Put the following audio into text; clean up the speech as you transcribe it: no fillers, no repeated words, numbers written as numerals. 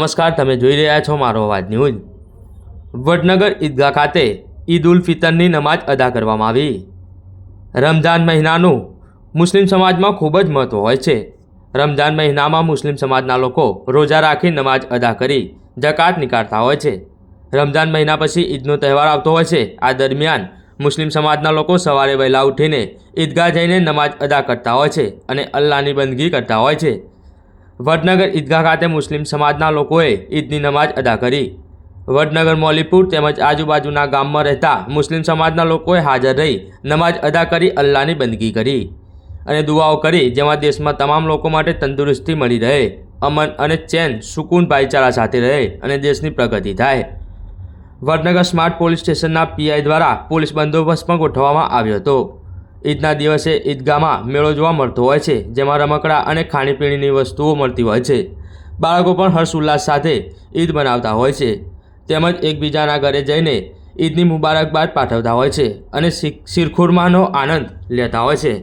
નમસ્કાર, તમે જોઈ રહ્યા છો મારો અવાજ ન્યૂઝ। વડનગર ઈદગાહ ખાતે ઈદ ઉલ ફિતરની નમાઝ અદા કરવામાં આવી। રમઝાન મહિનાનું મુસ્લિમ સમાજમાં ખૂબ જ મહત્વ હોય છે। રમઝાન મહિનામાં મુસ્લિમ સમાજના લોકો રોજા રાખી નમાઝ અદા કરી જકાત નીકાળતા હોય છે। રમઝાન મહિના પછી ઈદનો તહેવાર આવતો હોય છે। આ દરમિયાન મુસ્લિમ સમાજના લોકો સવારે વહેલા ઉઠીને ઈદગાહ જઈને નમાઝ અદા કરતા હોય છે અને અલ્લાહની બંદગી કરતા હોય છે। વડનગર ઈદગાહ ખાતે મુસ્લિમ સમાજના લોકોએ ઈદની નમાઝ અદા કરી। વડનગર મૌલીપુર તેમજ આજુબાજુના ગામમાં રહેતા મુસ્લિમ સમાજના લોકોએ હાજર રહી નમાઝ અદા કરી અલ્લાહની બંદગી કરી અને દુઆઓ કરી, જેમાં દેશમાં તમામ લોકો માટે તંદુરસ્તી મળી રહે, અમન અને ચેન, સુકૂન, ભાઈચારા સાથે રહે અને દેશની પ્રગતિ થાય। વડનગર સ્માર્ટ પોલીસ સ્ટેશનના પીઆઈ દ્વારા પોલીસ બંદોબસ્ત પણ ગોઠવવામાં આવ્યો હતો। ઈદના દિવસે ઈદગાહમાં મેળો જોવા મળતો હોય છે, જેમાં રમકડા અને ખાણીપીણીની વસ્તુઓ મળતી હોય છે। બાળકો પણ હર્ષોલ્લાસ સાથે ઈદ મનાવતા હોય છે તેમજ એકબીજાના ઘરે જઈને ઈદની મુબારકબાદ પાઠવતા હોય છે અને શીરખુરમાનો આનંદ લેતા હોય છે।